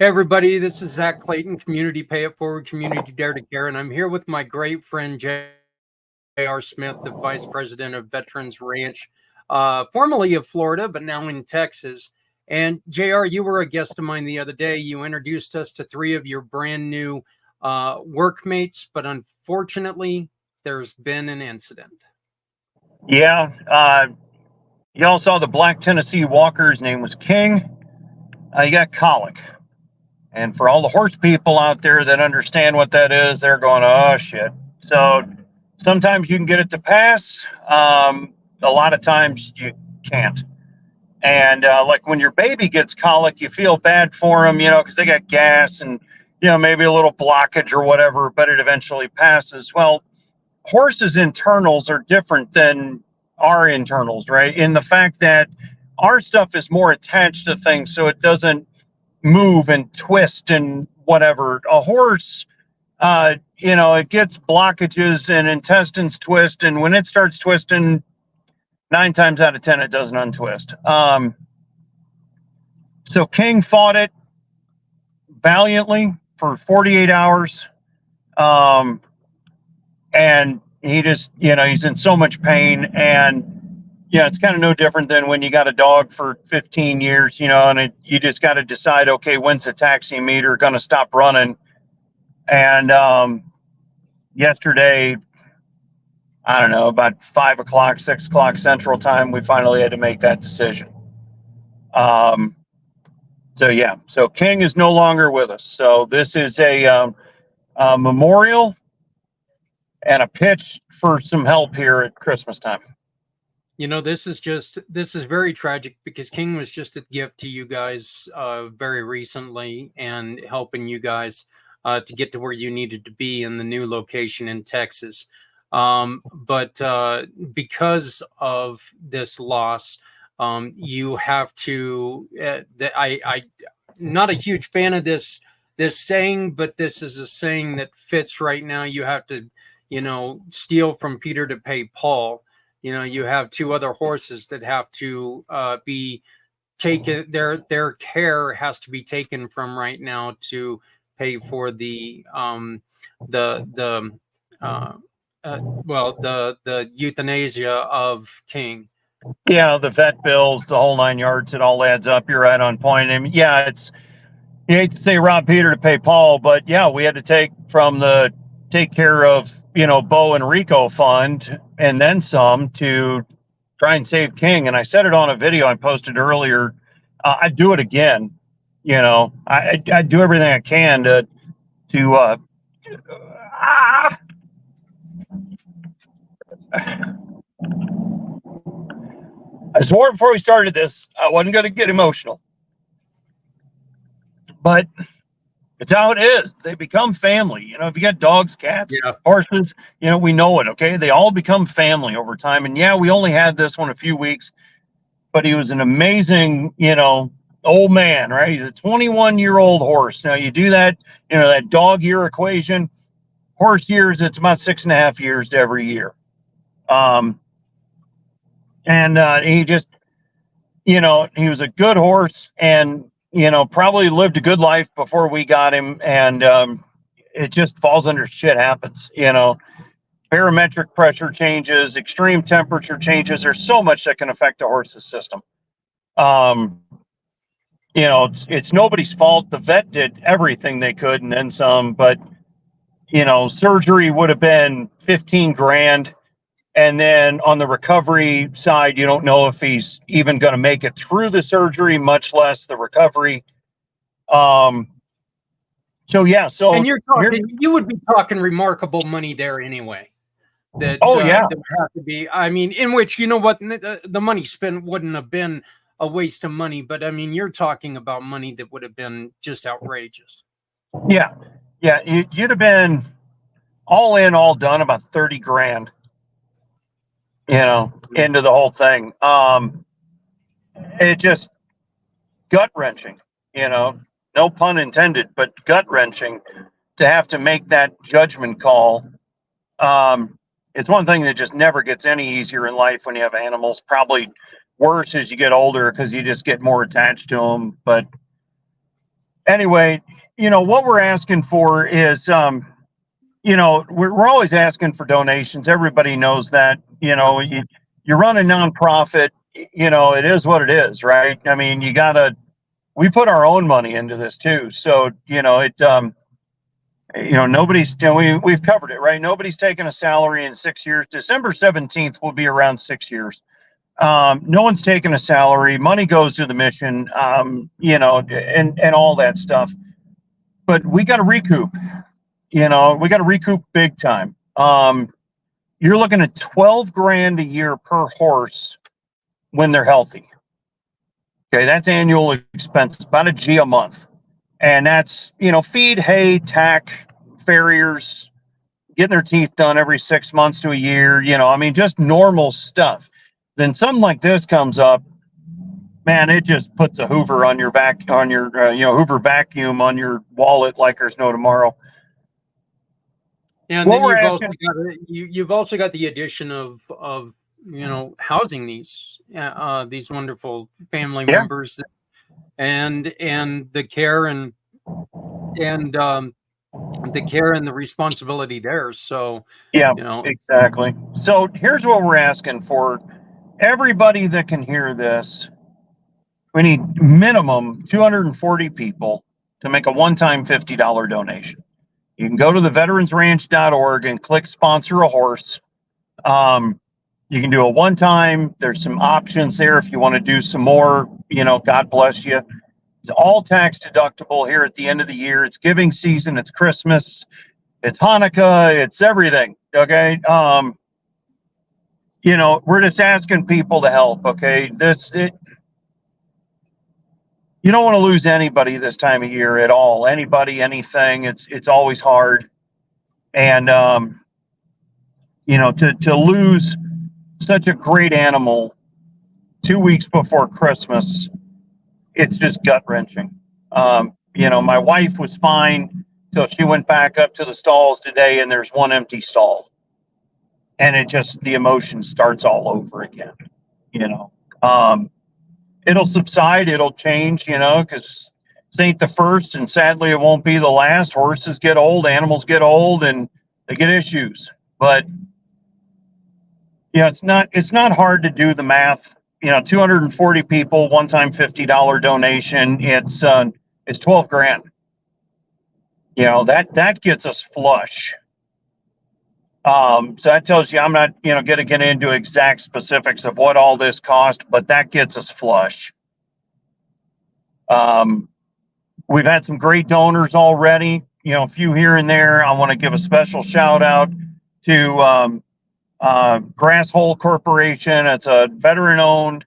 Hey everybody, this is Zach Clayton, Community Pay It Forward, Community Dare to Care, and I'm here with my great friend J.R. Smith, the Vice President of Veterans Ranch, formerly of Florida, but now in Texas. And JR, you were a guest of mine the other day. You introduced us to three of your brand new workmates, but unfortunately, there's been an incident. Yeah, you all saw the Black Tennessee Walker. His name was King. He got colic. And for all the horse people out there that understand what that is, they're going, oh, shit. So sometimes you can get it to pass. A lot of times you can't. And like when your baby gets colic, you feel bad for them, because they got gas and, maybe a little blockage or whatever, but it eventually passes. Well, horses' internals are different than our internals, right? In the fact that our stuff is more attached to things, so it doesn't move and twist and whatever. A horse, it gets blockages and intestines twist, and when it starts twisting, 9 times out of 10 it doesn't untwist. So King fought it valiantly for 48 hours, and he just, he's in so much pain. And it's kind of no different than when you got a dog for 15 years, and you just got to decide, okay, when's the taxi meter going to stop running? And yesterday, I don't know, about 5 o'clock, 6 o'clock Central Time, we finally had to make that decision. So King is no longer with us. So this is a memorial and a pitch for some help here at Christmas time. This is very tragic because King was just a gift to you guys very recently and helping you guys to get to where you needed to be in the new location in Texas. But because of this loss, you have to, I'm not a huge fan of this saying, but this is a saying that fits right now. You have to, steal from Peter to pay Paul. You have 2 other horses that have to be taken. Their care has to be taken from right now to pay for the euthanasia of King. Yeah, the vet bills, the whole 9 yards, it all adds up. You're right on point. And yeah, you hate to say rob Peter to pay Paul, but yeah, we had to take from the take care of, Bo and Rico fund and then some to try and save King. And I said it on a video I posted earlier. I'd do it again. I'd do everything I can to I swore before we started this, I wasn't going to get emotional. But it's how it is. They become family. If you got dogs, cats, horses, we know it, okay? They all become family over time. And yeah, we only had this one a few weeks, but he was an amazing, old man, right? He's a 21-year-old horse. Now you do that, that dog year equation, horse years, it's about 6.5 years to every year. He just, he was a good horse and, probably lived a good life before we got him. And it just falls under shit happens, barometric pressure changes, extreme temperature changes. There's so much that can affect a horse's system. It's nobody's fault. The vet did everything they could and then some, but, surgery would have been 15 grand. And then on the recovery side, you don't know if he's even going to make it through the surgery, much less the recovery. And you would be talking remarkable money there anyway. That would have to be. I mean, in which the money spent wouldn't have been a waste of money, but I mean, you're talking about money that would have been just outrageous. Yeah, you'd have been all in, all done about 30 grand. Into the whole thing. It just gut wrenching, no pun intended, but gut wrenching to have to make that judgment call. It's one thing that just never gets any easier in life when you have animals. Probably worse as you get older because you just get more attached to them. But anyway, what we're asking for is, we're always asking for donations. Everybody knows that. You run a nonprofit. It is what it is, right? I mean, we put our own money into this too. So, nobody's, we've covered it, right? Nobody's taken a salary in 6 years. December 17th will be around 6 years. No one's taken a salary. Money goes to the mission, and all that stuff. But we got to recoup. We got to recoup big time. You're looking at 12 grand a year per horse when they're healthy. Okay, that's annual expenses, about a G a month. And that's, feed, hay, tack, farriers, getting their teeth done every 6 months to a year, just normal stuff. Then something like this comes up, man, it just puts a Hoover on your Hoover vacuum on your wallet like there's no tomorrow. And then you've also got the addition of housing these wonderful family members, and the care and the responsibility there. So exactly. So here's what we're asking for. Everybody that can hear this, we need minimum 240 people to make a one-time $50 donation. You can go to theveteransranch.org and click sponsor a horse. You can do a one-time. There's some options there if you want to do some more. God bless you. It's all tax deductible here at the end of the year. It's giving season. It's Christmas. It's Hanukkah. It's everything. Okay. We're just asking people to help. Okay. You don't want to lose anybody this time of year at all. Anybody, anything. It's always hard. And, to lose such a great animal 2 weeks before Christmas, it's just gut wrenching. My wife was fine till she went back up to the stalls today and there's one empty stall. And the emotion starts all over again, it'll subside, it'll change, because this ain't the first, and sadly it won't be the last. Horses get old, animals get old, and they get issues. But it's not hard to do the math. 240 people, one-time $50 donation. It's 12 grand. That gets us flush. So that tells you I'm not, going to get into exact specifics of what all this cost, but that gets us flush. We've had some great donors already, a few here and there. I want to give a special shout out to Grass Hole Corporation. It's a veteran-owned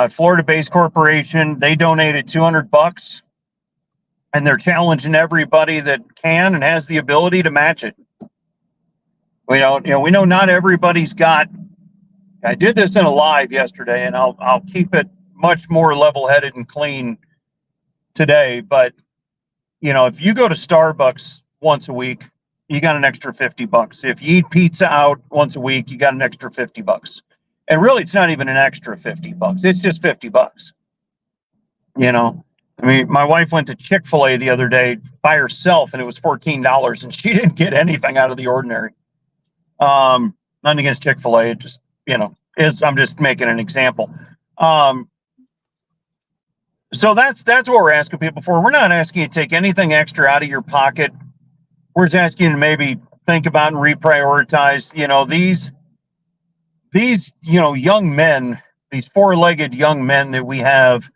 Florida-based corporation. They donated $200, and they're challenging everybody that can and has the ability to match it. We know not everybody's got. I did this in a live yesterday, and I'll keep it much more level-headed and clean today. But if you go to Starbucks once a week, you got an extra $50. If you eat pizza out once a week, you got an extra $50. And really, it's not even an extra $50. It's just $50. My wife went to Chick-fil-A the other day by herself, and it was $14, and she didn't get anything out of the ordinary. Nothing against Chick-fil-A. It just, I'm just making an example. So that's what we're asking people for. We're not asking you to take anything extra out of your pocket. We're just asking you to maybe think about and reprioritize. These young men, these four-legged young men that we have,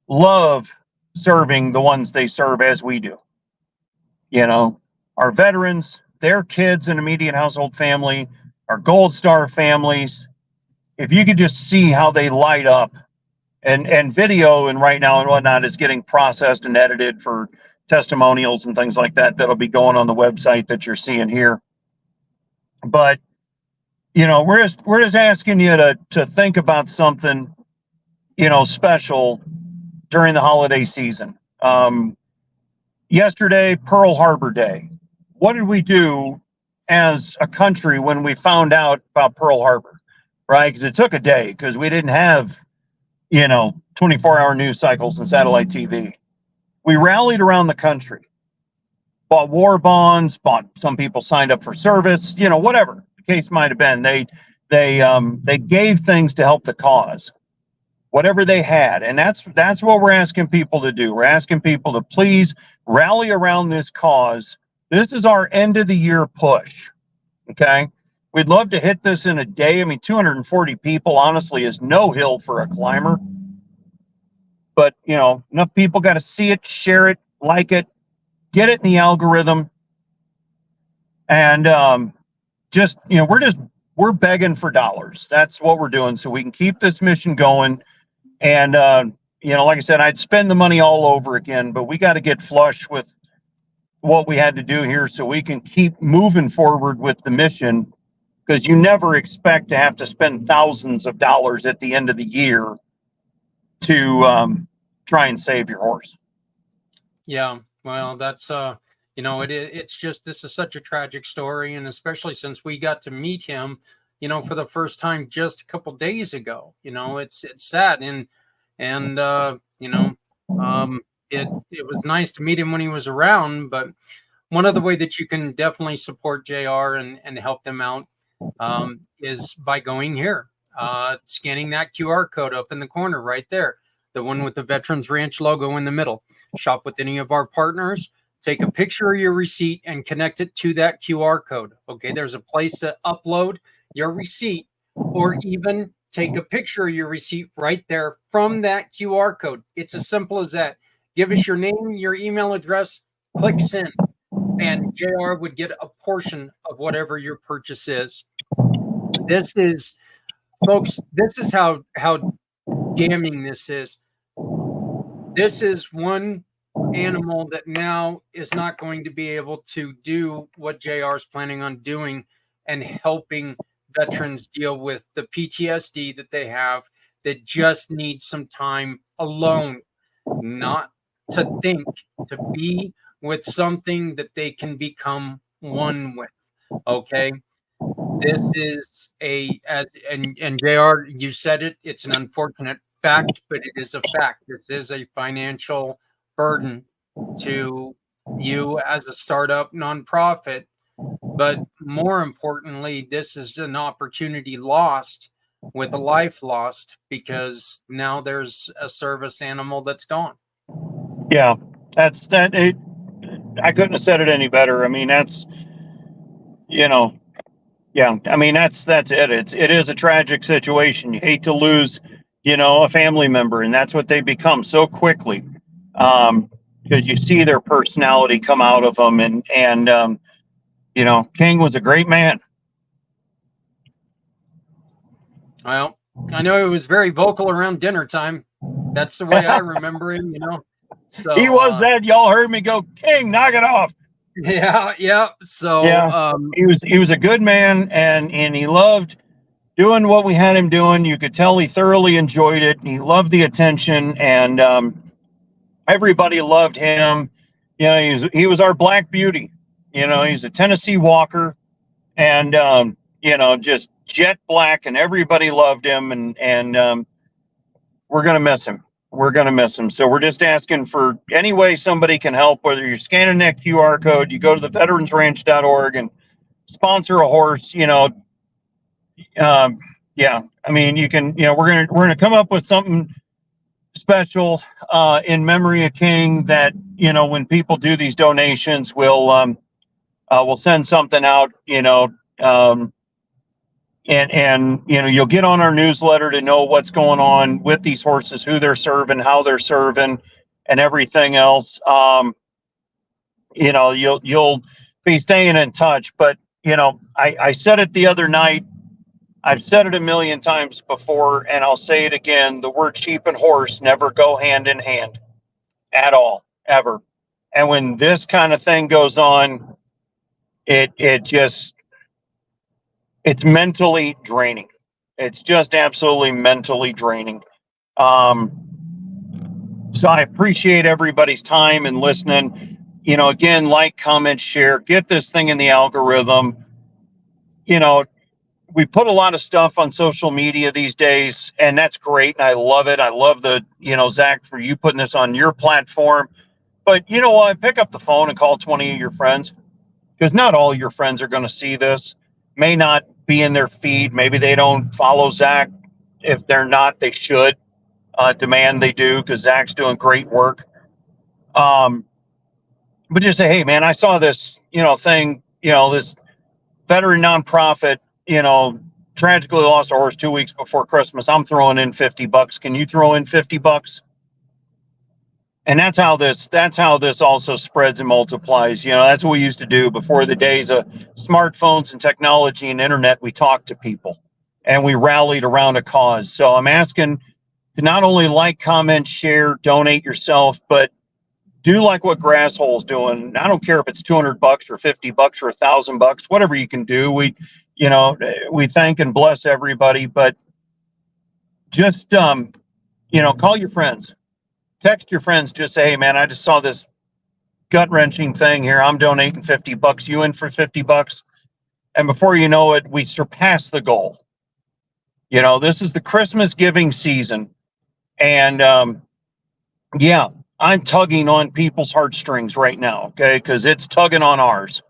love serving the ones they serve as we do. Our veterans, their kids and immediate household family, our Gold Star families. If you could just see how they light up, and video and right now and whatnot is getting processed and edited for testimonials and things like that. That'll be going on the website that you're seeing here. But we're just asking you to think about something, special during the holiday season. Yesterday, Pearl Harbor Day. What did we do as a country when we found out about Pearl Harbor, right? Because it took a day, because we didn't have, 24-hour news cycles and satellite TV. we rallied around the country, bought war bonds, bought, some people signed up for service, whatever the case might have been. They gave things to help the cause, whatever they had. And that's what we're asking people to do. We're asking people to please rally around this cause. This is our end of the year push. Okay. We'd love to hit this in a day. I mean, 240 people honestly is no hill for a climber. But, enough people got to see it, share it, like it, get it in the algorithm. And we're begging for dollars. That's what we're doing so we can keep this mission going. And, like I said, I'd spend the money all over again, but we got to get flush with what we had to do here so we can keep moving forward with the mission, because you never expect to have to spend thousands of dollars at the end of the year to try and save your horse. Yeah, well, that's it's just, this is such a tragic story, and especially since we got to meet him, for the first time just a couple days ago. It's sad, and it was nice to meet him when he was around. But one other way that you can definitely support JR and help them out is by going here, scanning that QR code up in the corner right there, the one with the Veterans Ranch logo in the middle. Shop with any of our partners, take a picture of your receipt and connect it to that QR code. Okay, there's a place to upload your receipt, or even take a picture of your receipt right there from that QR code. It's as simple as that. Give us your name, your email address, click send, and JR would get a portion of whatever your purchase is. This is, folks, this is how damning this is. This is one animal that now is not going to be able to do what JR is planning on doing and helping veterans deal with the PTSD that they have, that just need some time alone, not to think, to be with something that they can become one with. Okay. This is and JR, you said it, it's an unfortunate fact, but it is a fact. This is a financial burden to you as a startup nonprofit. But more importantly, this is an opportunity lost, with a life lost, because now there's a service animal that's gone. Yeah, that's that. I couldn't have said it any better. I mean, that's, yeah, I mean, that's it. It is a tragic situation. You hate to lose, a family member, and that's what they become so quickly. Because you see their personality come out of them, and King was a great man. Well, I know he was very vocal around dinner time. That's the way I remember him, So he was that. Y'all heard me go, King, knock it off. Yeah. So yeah, he was a good man, and he loved doing what we had him doing. You could tell he thoroughly enjoyed it. He loved the attention, and everybody loved him. He was our black beauty. He's a Tennessee Walker, and just jet black, and everybody loved him, and we're gonna miss him. We're gonna miss him. So we're just asking for any way somebody can help, whether you're scanning that QR code, you go to the veteransranch.org and sponsor a horse. Yeah, I mean, you can. We're gonna come up with something special in memory of King, that when people do these donations, we'll send something out, and you'll get on our newsletter to know what's going on with these horses, who they're serving, how they're serving, and everything else. You'll be staying in touch. But I said it the other night. I've said it a million times before, and I'll say it again. The word sheep and horse never go hand in hand at all, ever. And when this kind of thing goes on, it's mentally draining. It's just absolutely mentally draining. So I appreciate everybody's time and listening. Again, like, comment, share, get this thing in the algorithm. We put a lot of stuff on social media these days, and that's great. And I love it. I love Zach, for you putting this on your platform. But you know what? Pick up the phone and call 20 of your friends, because not all your friends are going to see this. May not be in their feed. Maybe they don't follow Zach. If they're not, they should demand they do, because Zach's doing great work. But just say, hey, man, I saw this, thing, this veteran nonprofit, tragically lost a horse 2 weeks before Christmas. I'm throwing in $50. Can you throw in $50? And that's how this also spreads and multiplies. That's what we used to do before the days of smartphones and technology and internet. We talked to people and we rallied around a cause. So I'm asking to not only like, comment, share, donate yourself, but do like what Grasshole's doing. I don't care if it's $200 or $50 or $1,000, whatever you can do. We thank and bless everybody, but just, call your friends, text your friends, just say, hey man, I just saw this gut wrenching thing here. I'm donating $50. You in for $50? And before you know it, we surpass the goal. This is the Christmas giving season. And, I'm tugging on people's heartstrings right now, okay? Because it's tugging on ours.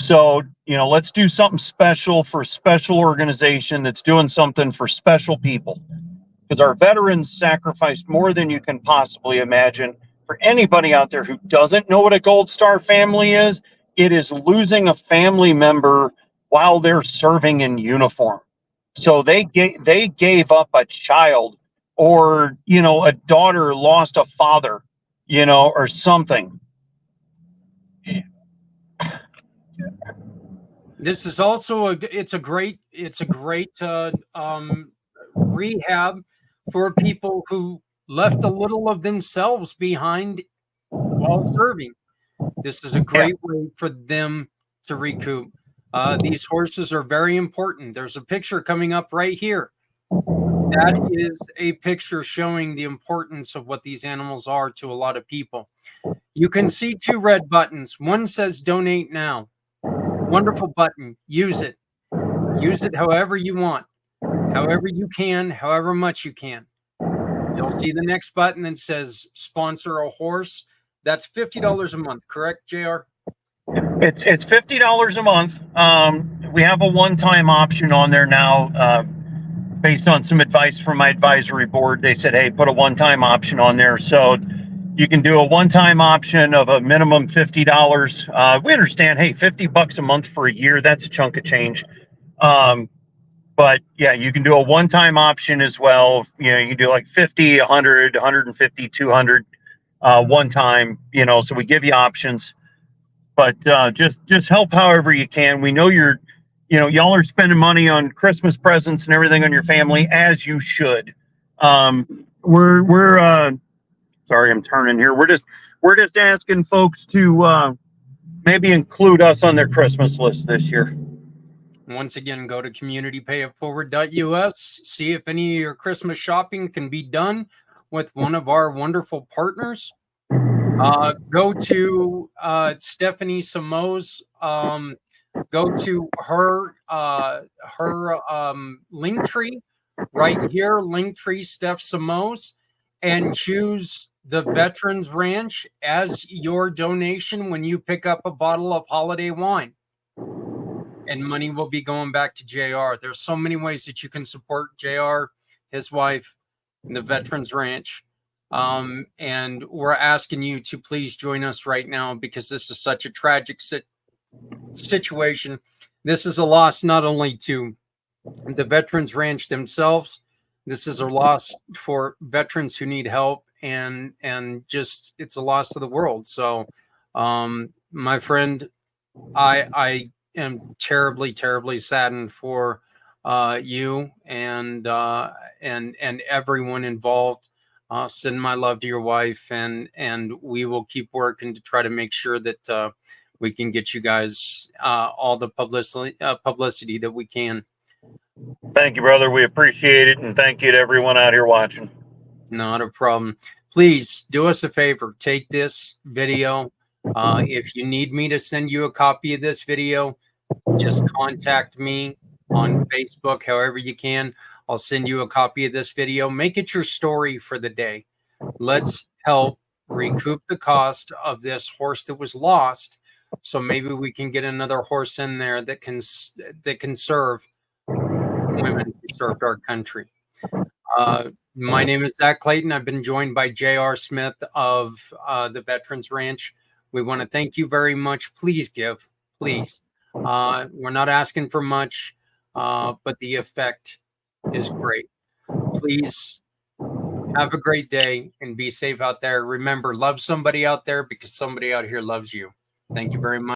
So, let's do something special for a special organization that's doing something for special people. Because our veterans sacrificed more than you can possibly imagine. For anybody out there who doesn't know what a Gold Star family is, it is losing a family member while they're serving in uniform. So they gave up a child, or a daughter lost a father, or something. This is also it's a great rehab for people who left a little of themselves behind while serving. This is a great way for them to recoup. These horses are very important. There's a picture coming up right here. That is a picture showing the importance of what these animals are to a lot of people. You can see two red buttons. One says donate now. Wonderful button. Use it. Use it however you want, however you can, however much you can. You'll see the next button that says sponsor a horse. That's $50 a month, correct, JR? It's $50 a month. We have a one-time option on there now. Based on some advice from my advisory board, they said, hey, put a one-time option on there. So you can do a one-time option of a minimum $50. We understand, hey, $50 a month for a year, that's a chunk of change. But yeah, you can do a one-time option as well. You can do like 50, 100, 150, 200 one time, so we give you options. But just help however you can. We know y'all are spending money on Christmas presents and everything on your family, as you should. We're sorry, I'm turning here. We're just asking folks to maybe include us on their Christmas list this year. Once again, go to communitypayitforward.us. See if any of your Christmas shopping can be done with one of our wonderful partners. Go to Stephanie Simoes. Go to her Linktree right here, Linktree Steph Simoes, and choose the Veterans Ranch as your donation when you pick up a bottle of holiday wine. And money will be going back to JR. There's so many ways that you can support JR, his wife, and the Veterans Ranch. And we're asking you to please join us right now, because this is such a tragic situation. This is a loss not only to the Veterans Ranch themselves, this is a loss for veterans who need help, and just it's a loss to the world. So my friend, I am terribly saddened for you and everyone involved. Send my love to your wife, and we will keep working to try to make sure that we can get you guys all the publicity that we can. Thank you, brother. We appreciate it, and thank you to everyone out here watching. Not a problem. Please do us a favor. Take this video. If you need me to send you a copy of this video, just contact me on Facebook, however you can. I'll send you a copy of this video. Make it your story for the day. Let's help recoup the cost of this horse that was lost. So maybe we can get another horse in there that can serve women who served our country. My name is Zach Clayton. I've been joined by J.R. Smith of the Veterans Ranch. We want to thank you very much. Please give, please. We're not asking for much, but the effect is great. Please have a great day and be safe out there. Remember, love somebody out there because somebody out here loves you. Thank you very much.